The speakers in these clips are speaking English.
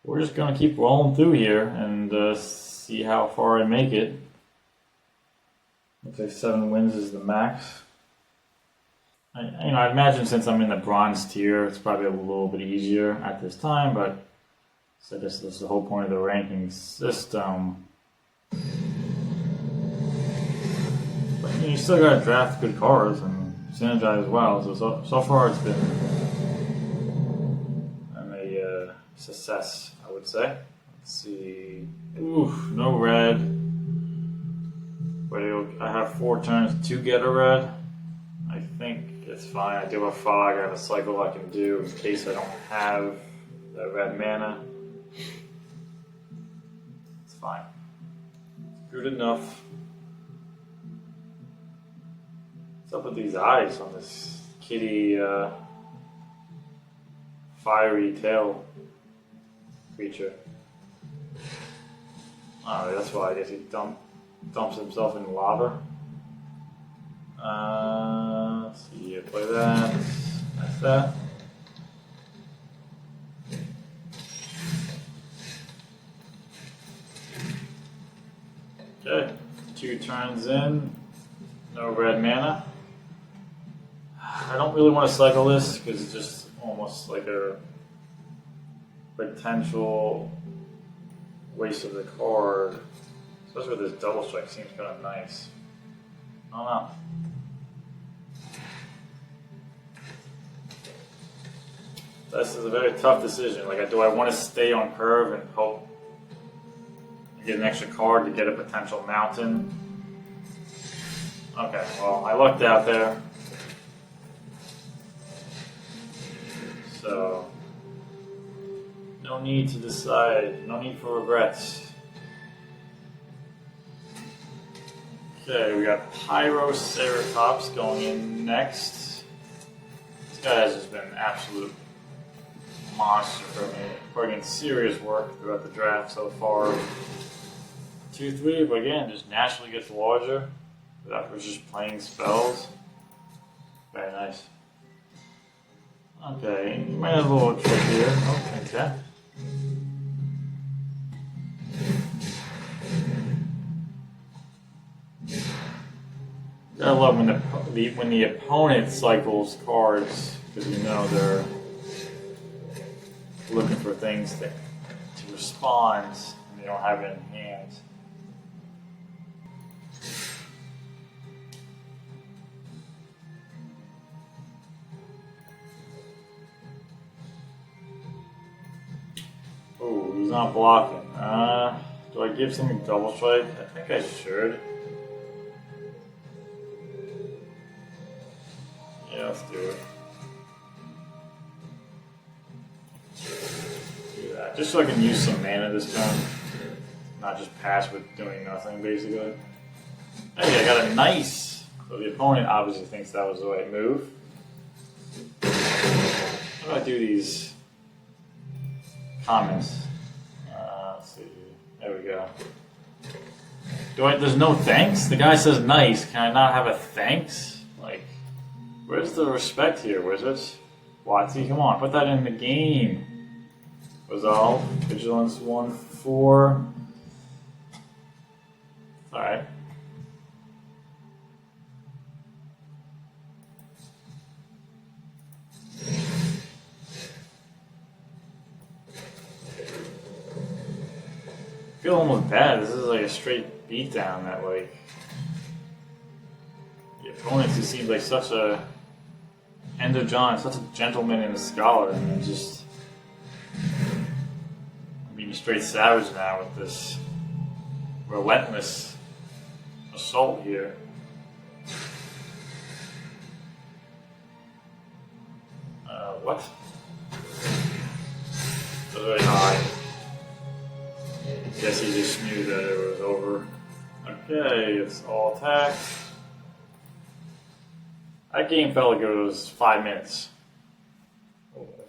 We're just gonna keep rolling through here and see how far I make it. Looks like 7 wins is the max. I imagine since I'm in the bronze tier, it's probably a little bit easier at this time, but so this is the whole point of the ranking system. But you still gotta draft good cards and synergize as well. So far it's been a success, I would say. Let's see. Oof, no red. But I have 4 turns to get a red. I think it's fine. I do have fog. I have a cycle I can do in case I don't have the red mana. It's fine. Good enough. What's up with these eyes on this kitty fiery tail creature? Oh, that's why I guess he dumps himself in lava. Let's see, play that. That's that. Okay, 2 turns in, no red mana. I don't really want to cycle this because it's just almost like a potential waste of the card. Especially with this double strike, seems kind of nice. I don't know. This is a very tough decision. Like, do I want to stay on curve and hope I get an extra card to get a potential mountain? Okay, well, I lucked out there. So, no need to decide. No need for regrets. Okay, we got Pyroceratops going in next. This guy has just been an absolute monster for me. Putting in serious work throughout the draft so far. 2-3, but again, just naturally gets larger without just playing spells. Very nice. Okay, you might have a little trick here. Oh, okay. I love when the opponent cycles cards because you know they're looking for things to respond and they don't have it in hand. Oh, he's not blocking. Do I give something double strike? I think I should. Yeah, let's do it. Do that. Just so I can use some mana this time. Not just pass with doing nothing, basically. Hey, I got a nice. So the opponent obviously thinks that was the right move. How do I do these comments? Let's see. There we go. There's no thanks? The guy says nice. Can I not have a thanks? Like, where's the respect here, Wizards? Watsy, come on, put that in the game. Resolve, Vigilance 1-4. Alright. I feel almost bad. This is like a straight beatdown that, like, the opponents, he seems like such a Ender John, such a gentleman and a scholar, and then just being straight savage now with this relentless assault here. What? That was very high. Guess he just knew that it was over. Okay, it's all attack. That game felt like it was 5 minutes.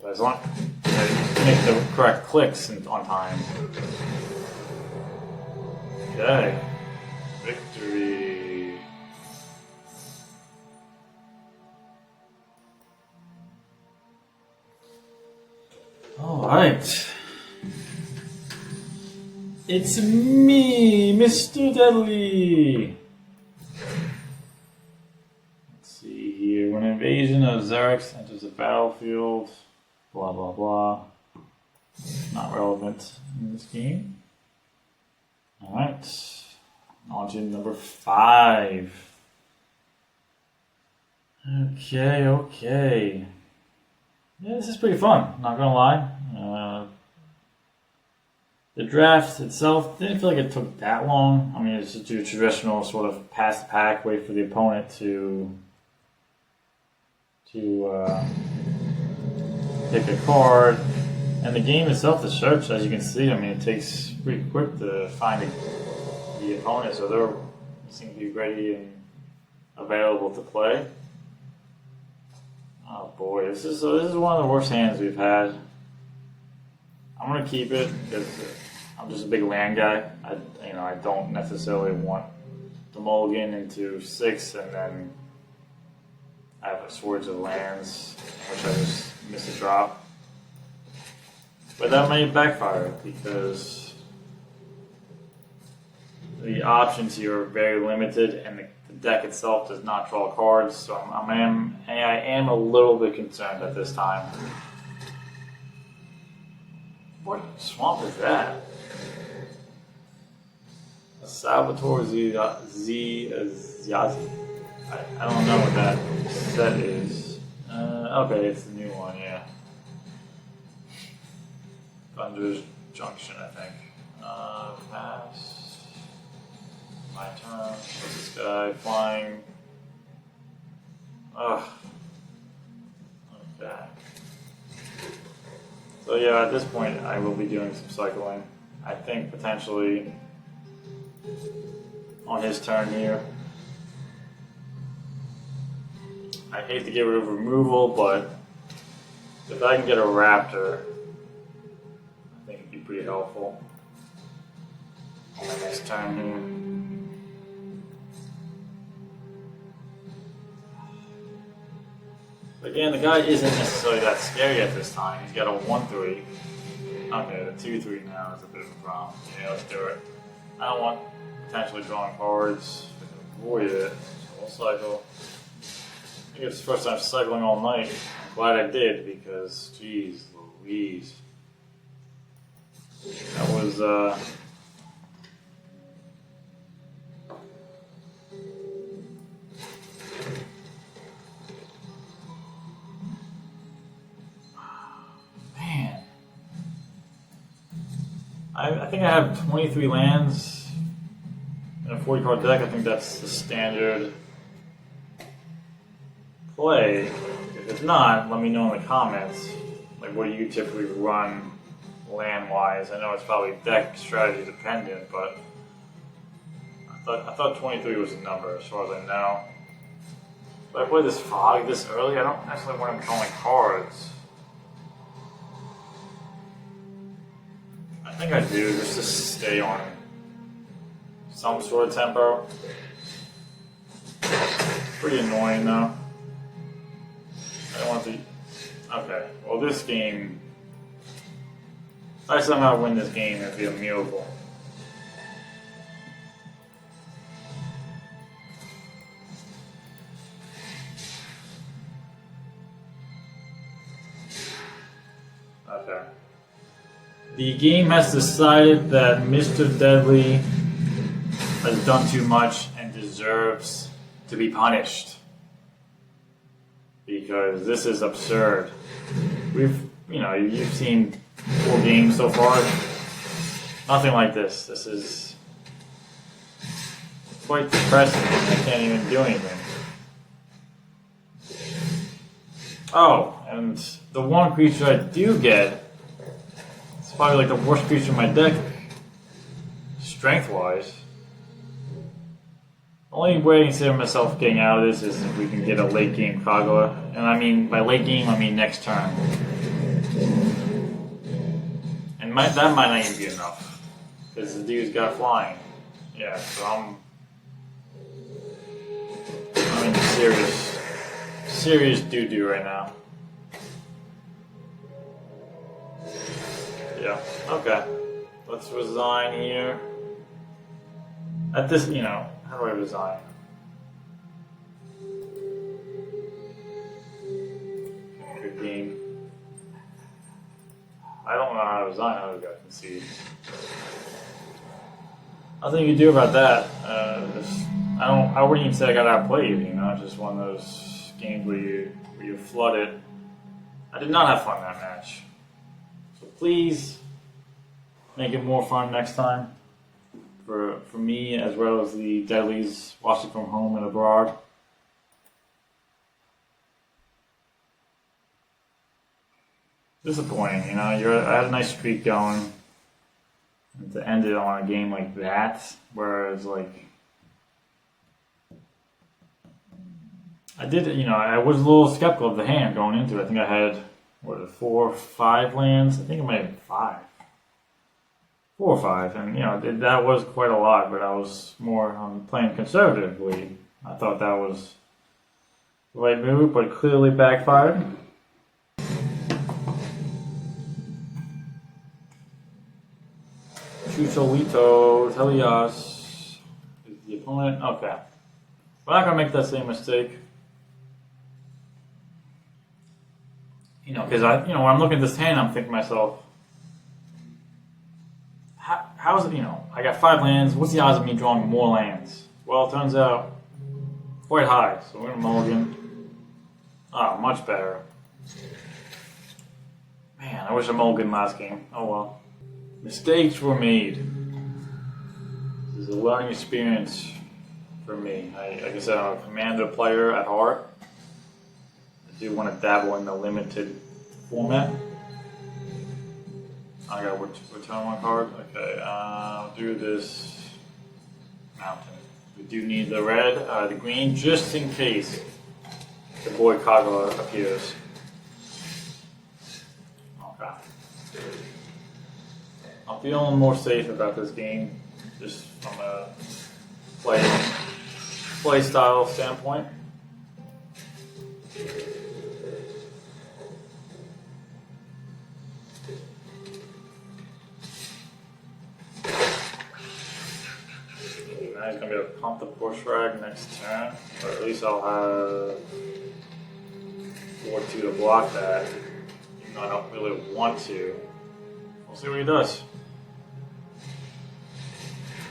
As long as I make the correct clicks on time. Okay. Victory. Alright. It's me, Mr. Deadly! Let's see here. When an invasion of Xerix enters the battlefield, blah blah blah. Not relevant in this game. Alright. On to number 5. Okay. Yeah, this is pretty fun, not gonna lie. The draft itself didn't feel like it took that long. I mean, it's just your traditional sort of pass the pack, wait for the opponent to pick a card. And the game itself, the search, as you can see, I mean, it takes pretty quick to find the opponent, so they seem to be ready and available to play. Oh boy, this is one of the worst hands we've had. I'm gonna keep it because I'm just a big land guy. I don't necessarily want to mulligan into 6 and then I have a Swords of Lands, which I just missed a drop. But that may backfire because the options here are very limited and the deck itself does not draw cards, so I am a little bit concerned at this time. What swamp is that? A Salvatore Ziazi. I don't know what that set is. Okay, it's the new one, yeah. Thunder's Junction, I think. Pass. My turn. What's this guy flying? Ugh. Okay. So yeah, at this point I will be doing some cycling. I think potentially on his turn here. I hate to get rid of removal, but if I can get a Raptor, I think it'd be pretty helpful on my next turn here. Again, the guy isn't necessarily that scary at this time. He's got a 1/3. Okay, the 2/3 now is a bit of a problem. Yeah, let's do it. I don't want potentially drawing cards. I can avoid it. So we'll cycle. I think it's the first time cycling all night. I'm glad I did because, geez Louise. That was, man. I think I have 23 lands in a 40 card deck. I think that's the standard play. If it's not, let me know in the comments. Like, what do you typically run land-wise? I know it's probably deck strategy dependent, but I thought 23 was the number as far as I know. But I play this Fog this early. I don't necessarily want him drawing cards. I think I do, just to stay on some sort of tempo. Pretty annoying though. I don't want to. Okay, well, this game. If I somehow win this game, it'd be a miracle. Okay. The game has decided that Mr. Deadly has done too much and deserves to be punished. Because this is absurd. You've seen 4 games so far. Nothing like this. This is quite depressing. I can't even do anything. Oh, and the one creature I do get, it's probably like the worst creature in my deck, strength-wise. The only way I consider myself getting out of this is if we can get a late game Kagura. And I mean, by late game, I mean next turn. And that might not even be enough. Because the dude's got flying. Yeah, so I'm in serious doo-doo right now. Yeah, okay. Let's resign here. At this, you know, how do I resign? Good game. I don't know how to resign. I got concede. Nothing you can do about that. I wouldn't even say I got outplayed. You know, it's just one of those games where you flood it. I did not have fun that match. So please make it more fun next time for me as well as the Deadlies watching from home and abroad. Disappointing, you know. I had a nice streak going, and to end it on a game like that, where it's like I was a little skeptical of the hand going into it. I think I had 4 or 5 lands. I think it might have been 5. 4 or 5, and you know that was quite a lot. But I was more playing conservatively. I thought that was the right move, but it clearly backfired. Chucholito, Telias is the opponent. Okay, we're not gonna make that same mistake. You know, because when I'm looking at this hand, I'm thinking to myself, how's it, I got 5 lands, what's the odds of me drawing more lands? Well, it turns out quite high, so we're going to mulligan. Oh, much better. Man, I wish I mulliganed last game. Oh well. Mistakes were made. This is a learning experience for me. Like I said, I'm a Commander player at heart. I do want to dabble in the limited format. I gotta return one card. Okay, I'll do this mountain. We do need the red, the green, just in case the boy Kaga appears. Okay. I'm feeling more safe about this game, just from a play style standpoint. Now he's going to be able to pump the push rag next turn, or at least I'll have 4-2 to block that, even though I don't really want to. We'll see what he does.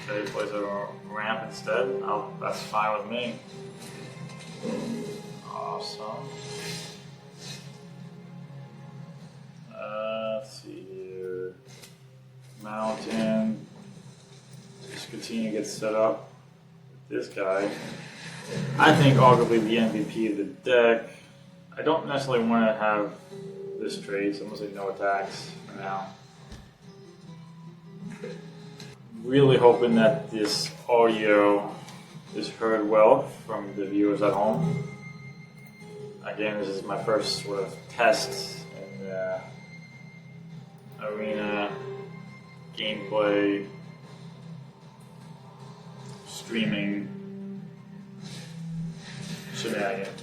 Okay, he plays a ramp instead. That's fine with me. Awesome. Let's see here. Mountain. Just continue to get set up with this guy. I think arguably the MVP of the deck. I don't necessarily want to have this trade, so I'm going to say no attacks for now. Really hoping that this audio is heard well from the viewers at home. Again, this is my first sort of test in arena gameplay streaming shenanigan.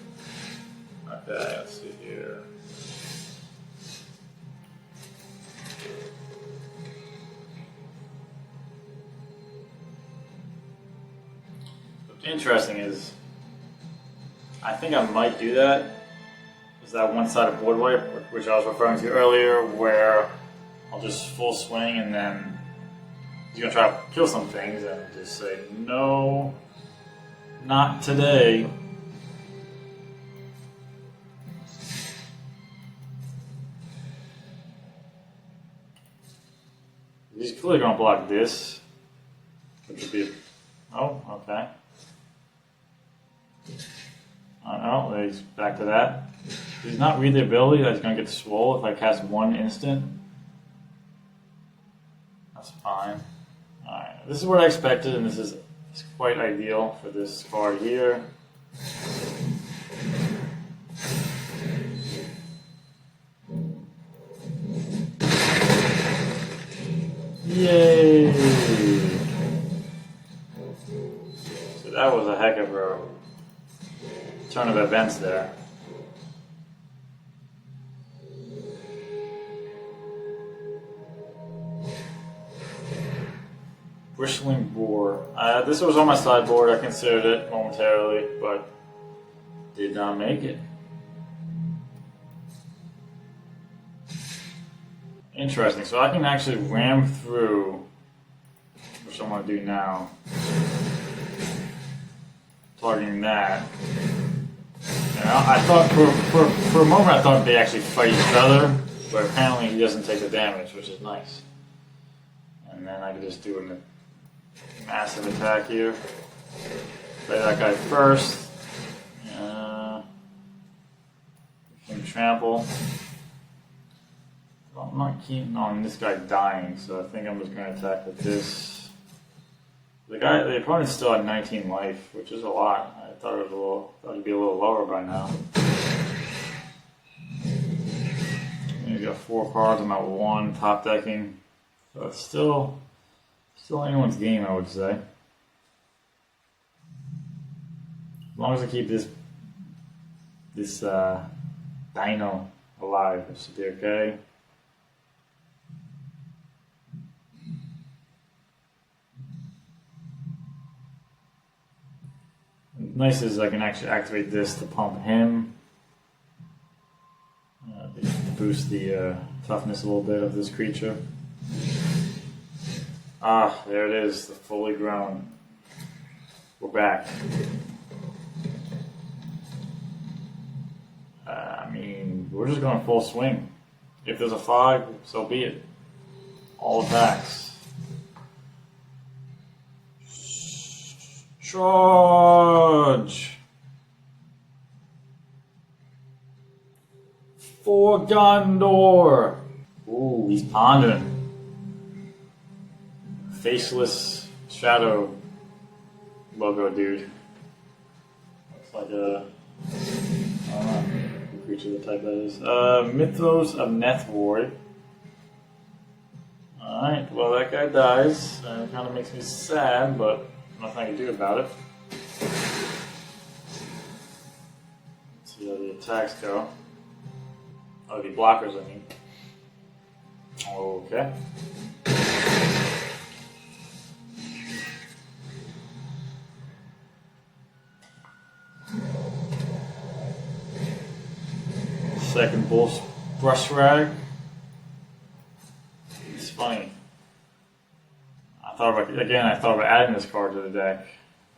Okay, let's see here. What's interesting is, I think I might do that. Is that one-sided board wipe, which I was referring to earlier, where I'll just full swing and then he's gonna try to kill some things and just say, no, not today. He's clearly gonna block this, which would be, oh, okay. I don't know, he's back to that. He's not read the ability that he's gonna get to swole if I cast one instant. That's fine. Alright, this is what I expected, and this is quite ideal for this card here. Yay! So that was a heck of a turn of events there. Bristling Boar. This was on my sideboard. I considered it momentarily, but did not make it. Interesting. So I can actually ram through, which I'm going to do now. Targeting that. You know, I thought for a moment I thought they actually fight each other, but apparently he doesn't take the damage, which is nice. And then I can just do a massive attack here. Play that guy first. Can trample. Well, I'm not keen on this guy dying, so I think I'm just going to attack with this. The opponent's still at 19 life, which is a lot. I thought it'd be a little lower by now. You got 4 cards. I'm at 1 top decking, so it's still anyone's game, I would say. As long as I keep this dino alive, it should be okay. Nice is I can actually activate this to pump him, to boost the toughness a little bit of this creature. Ah, there it is, the fully grown. We're back. I mean, we're just going full swing. If there's a fog, so be it. All attacks. Charge! For Gondor! Ooh, he's pondering. Faceless shadow logo dude. Looks like a... I don't know what creature the type that is. Mythos of Nethward. Alright, well that guy dies. It kind of makes me sad, but nothing I can do about it. Let's see how the attacks go. Oh, the blockers, I mean. Okay. Second Bull's Brush Rag. It's funny. I thought about adding this card to the deck.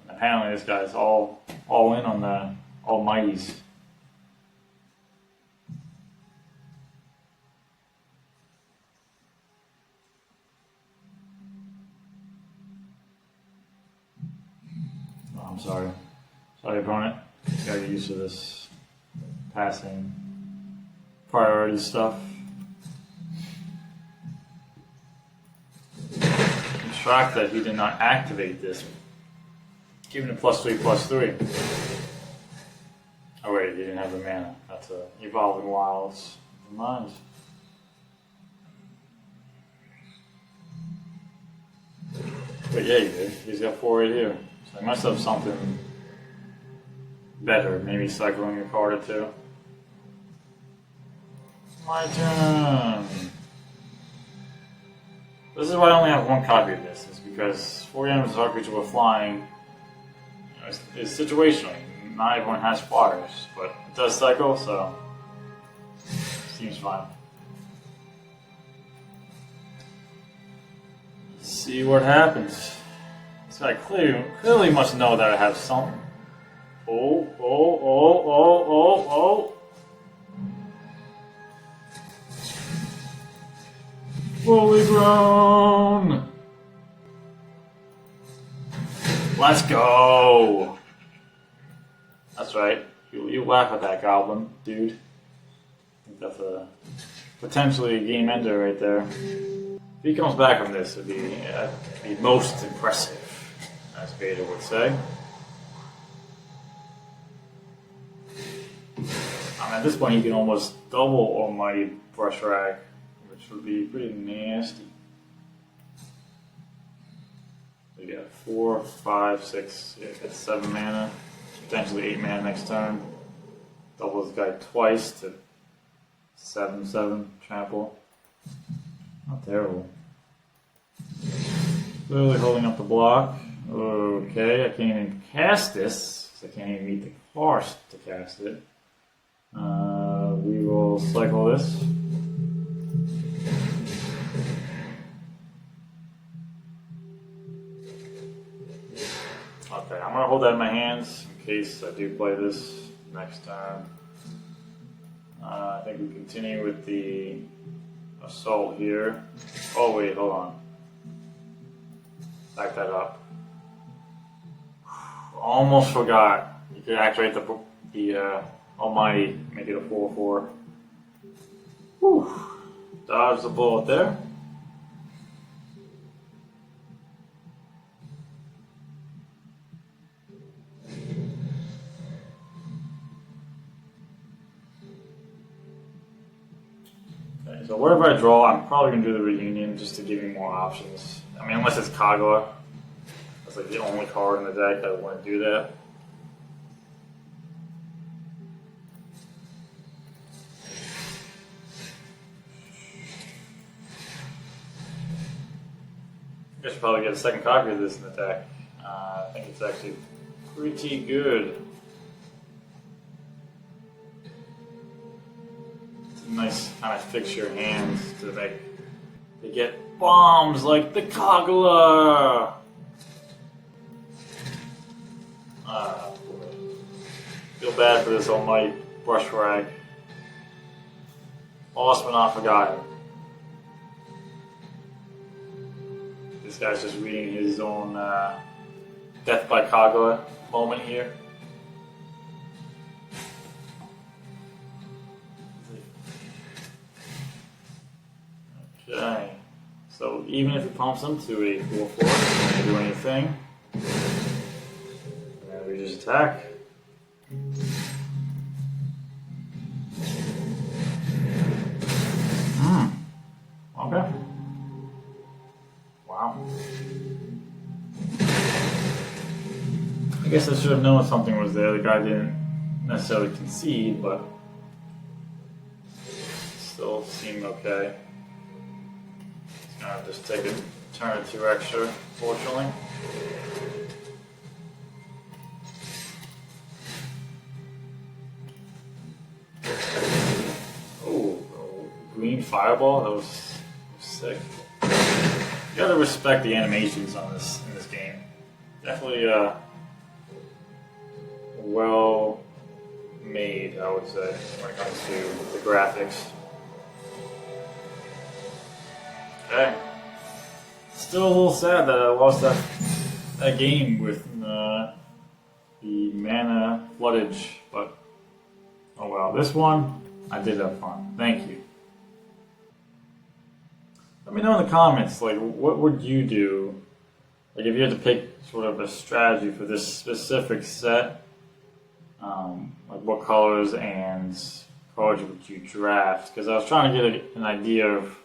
And apparently this guy's all in on the Almighties. Oh, I'm sorry. Sorry, opponent. Gotta get used to this passing priority stuff. I'm shocked that he did not activate this. Giving it +3/+3. Oh wait, he didn't have the mana. That's a Evolving Wilds. Never mind. But yeah, he did. He's got 4 right here. So he must have something better. Maybe cycling a card or 2. My turn. This is why I only have 1 copy of this. Is because 4 animals are creature with flying. You know, it's situational. Not everyone has flyers, but it does cycle, so seems fine. Let's see what happens. This guy clearly must know that I have something. Oh. Fully grown! Let's go! That's right. You laugh at that goblin, dude. I think that's potentially a game ender right there. If he comes back from this, it'd be most impressive, as Vader would say. At this point, he can almost double Almighty Brush Rag, which would be pretty nasty. We got 4, 5, 6, yeah, got 7 mana, potentially 8 mana next turn. Double this guy twice to 7/7 trample. Not terrible. Clearly holding up the block. Okay, I can't even cast this, because I can't even meet the cost to cast it. We will cycle this. Okay, I'm going to hold that in my hands in case I do play this next time. I think we continue with the assault here. Oh wait, hold on. Back that up. Almost forgot. You can activate the Almighty, make it a 4/4. Whew. Dodge the bullet there. Okay, so whatever I draw, I'm probably going to do the reunion just to give me more options. I mean, unless it's Kagura. That's like the only card in the deck that would want to do that. I should probably get a second copy of this in the deck. I think it's actually pretty good. It's a nice kind of fix your hands to get bombs like the Kagura. Boy. Feel bad for this Almighty brush rag. Lost but not forgotten. This guy's just reading his own Death by Kagura moment here. Okay, so even if he pumps him to a 4/4, it doesn't do anything. And we just attack. Okay. Wow. I guess I should have known something was there. The guy didn't necessarily concede, but still seemed okay. He's gonna just take a turn or two extra, fortunately. Oh, green fireball? That was sick. You gotta respect the animations on this in this game. Definitely well made, I would say, when it comes to the graphics. Okay. Still a little sad that I lost that game with the mana floodage, but oh well. This one, I did have fun. Thank you. Let me know in the comments, like, what would you do? Like, if you had to pick sort of a strategy for this specific set, like what colors and cards would you draft? Because I was trying to get an idea of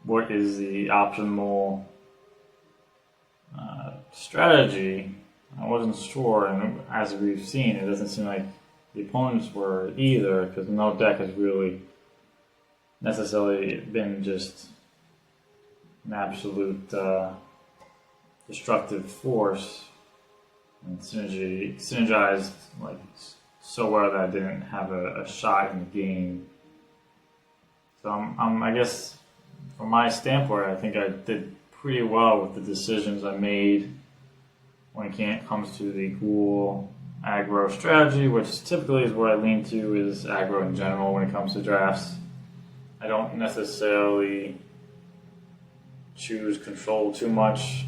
what is the optimal strategy. I wasn't sure, and as we've seen, it doesn't seem like the opponents were either, because no deck has really necessarily been just an absolute destructive force and synergized like so well that I didn't have a shot in the game. So I guess from my standpoint, I think I did pretty well with the decisions I made when it comes to the ghoul aggro strategy, which typically is what I lean to is aggro in general when it comes to drafts. I don't necessarily choose control too much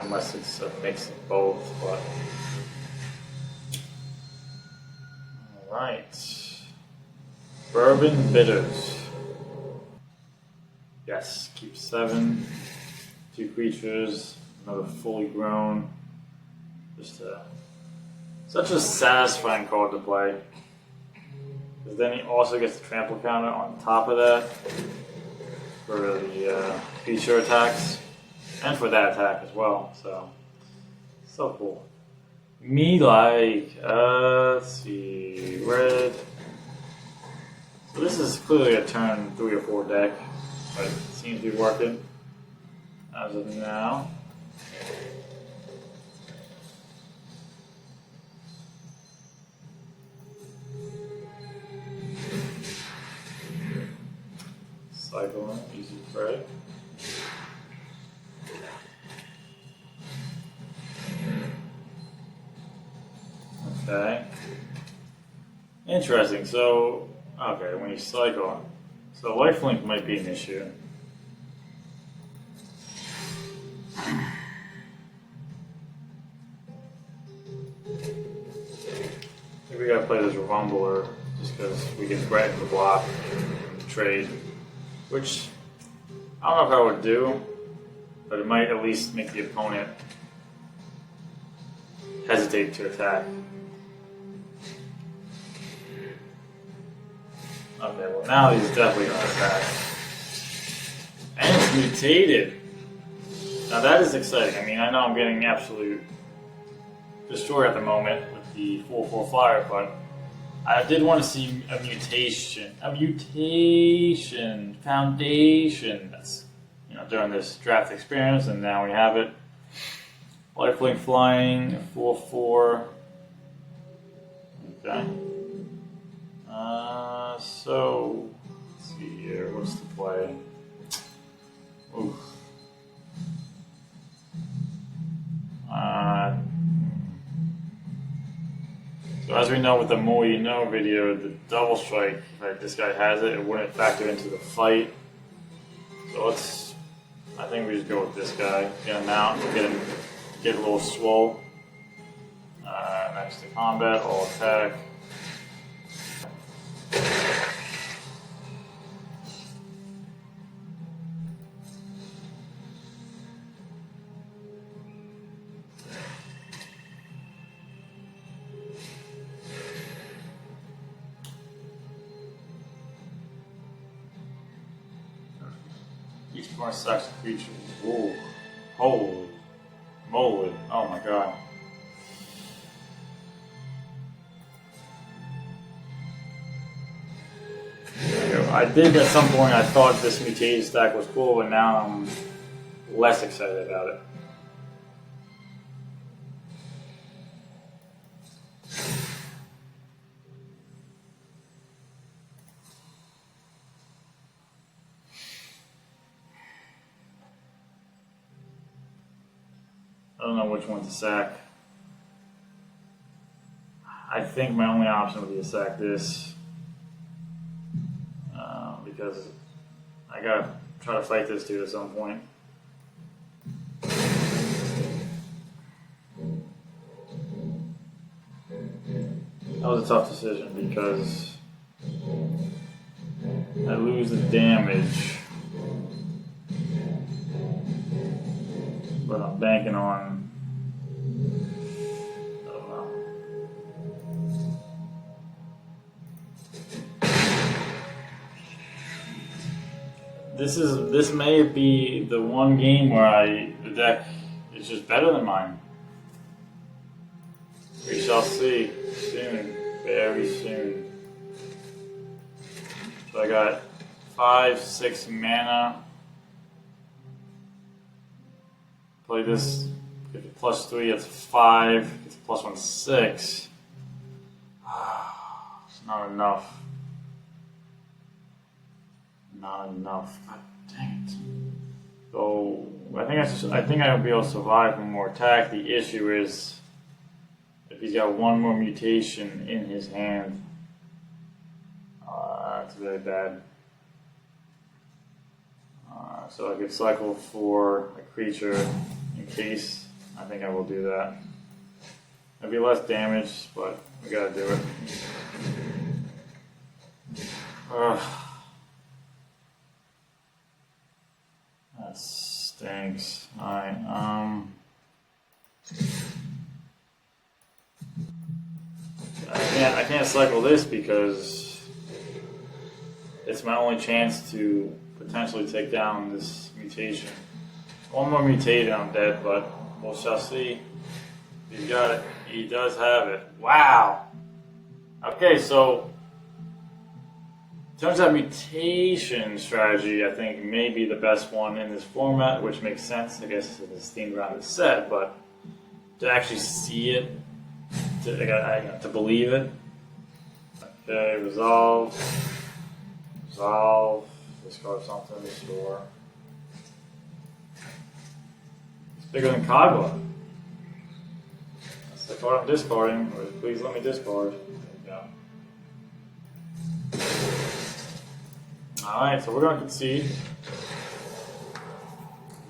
unless it's a mix of both. But all right, bourbon bitters. Yes, keep 7, 2 creatures, another fully grown. Just such a satisfying card to play. Because then he also gets the trample counter on top of that for the feature attacks and for that attack as well. So cool. Me like, let's see, red. So this is clearly a turn 3 or 4 deck, but it seems to be working. as of now. Cycling, easy prey. Okay. Interesting. So, okay, when you cycle, so lifelink might be an issue. I think we gotta play this Rumbler just because we can threaten the block and trade, which I don't know if I would do, but it might at least make the opponent hesitate to attack. Okay, well now he's definitely going to attack. And it's mutated. Now that is exciting. I mean, I know I'm getting absolute destroyed at the moment with the 4/4 flyer, but I did want to see a mutation. Foundation. That's, you know, during this draft experience, and now we have it. Lifelink flying, 4/4. Okay. So, let's see here. What's the play? Oof. So as we know with the More You Know video, the double strike, if this guy has it, it wouldn't factor into the fight. So I think we just go with this guy. Get him out, get a little swole. Next to combat, all attack. Each more sucks creature. Whoa. Holy moly. Oh my god. I did at some point, I thought this mutated stack was cool, but now I'm less excited about it. I don't know which one to sack. I think my only option would be to sack this. Because I gotta try to fight this dude at some point. That was a tough decision because I lose the damage, but I'm banking on, I don't know. This may be the one game where the deck is just better than mine. We shall see soon, very soon. So I got 5, 6 mana. Play this, get it +3, it's 5, it's +1, 6. It's not enough. Not enough. God dang it. So I think I'll be able to survive one more attack. The issue is if he's got one more mutation in his hand. It's really bad. So I could cycle for a creature in case. I think I will do that. It'll be less damage, but we gotta do it. That stinks. Alright, I can't cycle this because it's my only chance to potentially take down this mutation. One more mutated, I'm dead, but we shall see. He's got it. He does have it. Wow. Okay, so Turns out mutation strategy, I think, may be the best one in this format, which makes sense. I guess it's themed around the set, but to actually see it, to believe it. Okay, resolve, discard something, restore. It's bigger than Kagwa. That's the card I'm discarding. Please let me discard. There you go. Alright, so we're going to concede.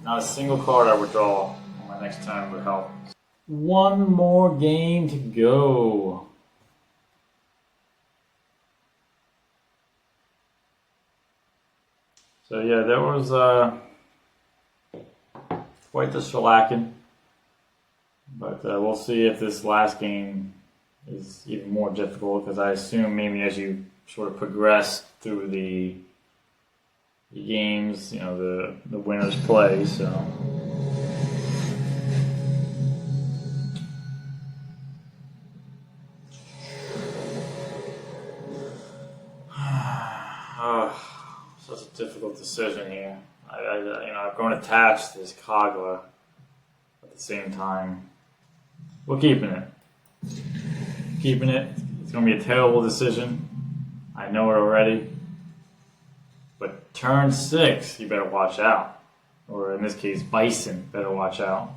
Not a single card I would draw on my next turn would help. One more game to go. So yeah, that was quite the shellacking. But we'll see if this last game is even more difficult, because I assume maybe as you sort of progress through the games, you know, the winners play, so. Such a difficult decision here. I've grown attached to this Kagura at the same time. We're keeping it. Keeping it. It's going to be a terrible decision. I know it already. But turn 6, you better watch out. Or in this case, Bison better watch out.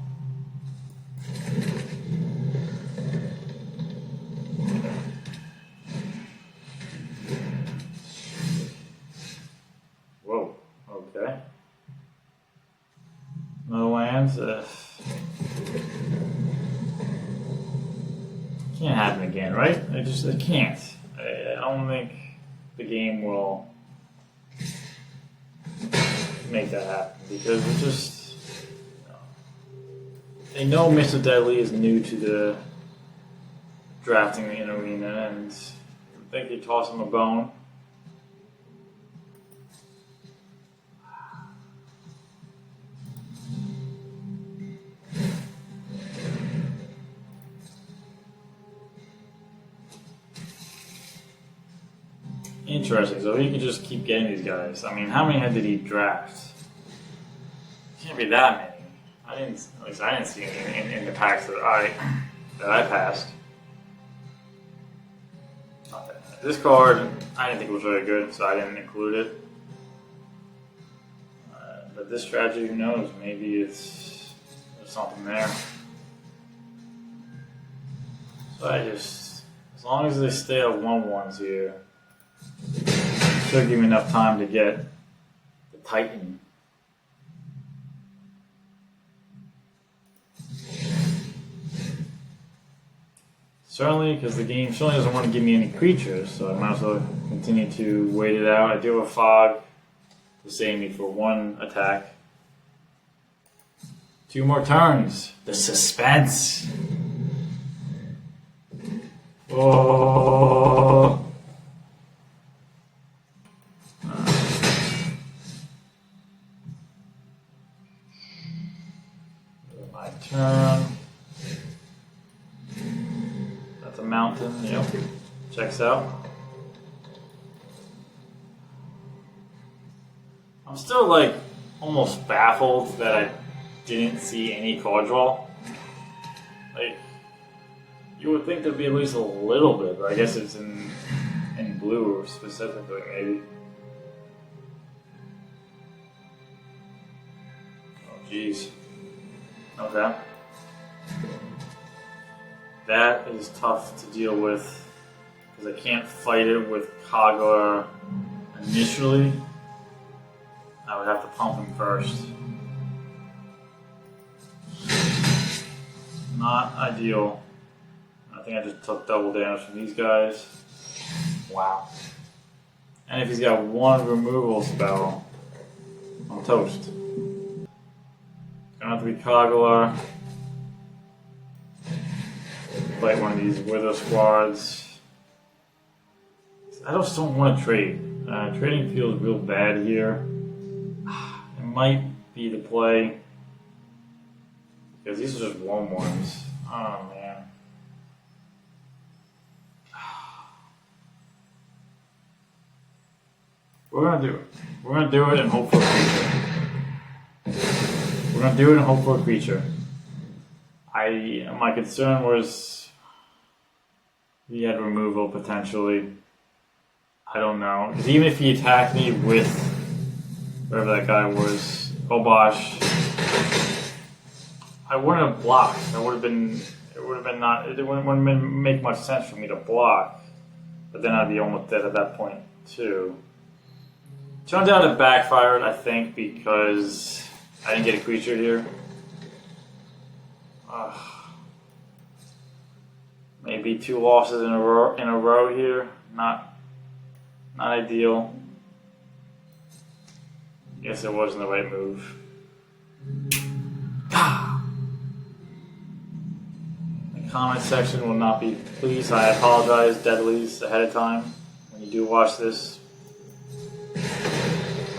Whoa, okay. No lands. Can't happen again, right? It can't. I don't think the game will make that happen, because it's just, they know Mr. Deadly is new to the drafting in arena, and I think they toss him a bone. Interesting. So he could just keep getting these guys. I mean, how many did he draft? Can't be that many. At least I didn't see any in the packs that I passed. Not that. This card, I didn't think it was very good, so I didn't include it. But this strategy, who knows? Maybe there's something there. So as long as they stay at 1/1s here, should give me enough time to get the Titan. Certainly, because the game certainly doesn't want to give me any creatures, so I might as well continue to wait it out. I do have a Fog to save me for 1 attack. 2 more turns. The suspense. Oh. My turn. That's a mountain. Yep. Checks out. I'm still like almost baffled that I didn't see any card draw. Like, you would think there'd be at least a little bit, but I guess it's in blue specifically, maybe. Oh, jeez. Okay. That is tough to deal with, because I can't fight it with Kagura initially. I would have to pump him first. Not ideal. I think I just took double damage from these guys. Wow. And if he's got 1 removal spell, I'm toast. Gonna have to be Kagura. Fight one of these Wither squads. I just don't want to trade. Trading feels real bad here. It might be the play, because these are just 1/1s. Oh man. We're gonna do it. We're gonna do it and hope for a creature. We're gonna do it and hope for a creature. My concern was he had removal potentially. I don't know. Because even if he attacked me with whatever that guy was, Obosh, I wouldn't have blocked. It would have been not. It wouldn't make much sense for me to block. But then I'd be almost dead at that point too. Turns out it backfired, I think, because I didn't get a creature here. Maybe 2 losses in a row here. Not ideal. Guess it wasn't the right move. The comment section will not be pleased. I apologize, Deadlies, ahead of time when you do watch this.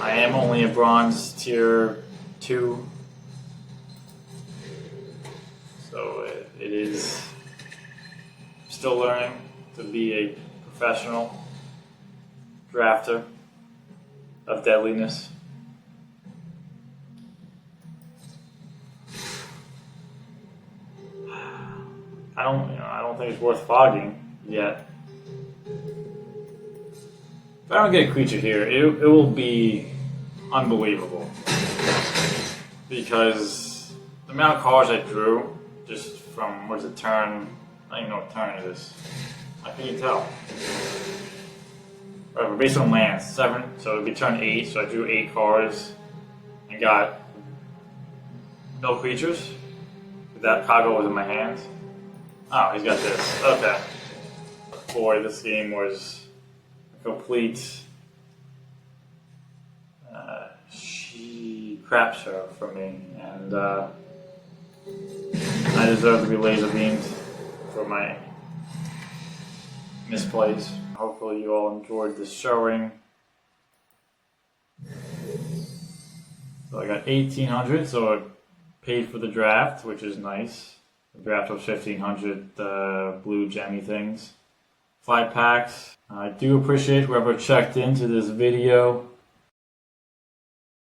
I am only a bronze tier 2. So it is still learning to be a professional drafter of deadliness. I don't think it's worth fogging yet. If I don't get a creature here, it will be unbelievable. Because the amount of cards I drew, just from, what is it, turn, I don't even know what turn it is. How can you tell? Whatever, based on lands, 7, so it would be turn 8, so I drew 8 cards and got no creatures. That Kago was in my hands. Oh, he's got this. Okay. Boy, this game was a complete crap show for me, and I deserve to be laser beamed for my misplays. Hopefully you all enjoyed this showing. So I got 1,800, so I paid for the draft, which is nice. The draft was 1,500 blue gemmy things. 5 packs. I do appreciate whoever checked into this video.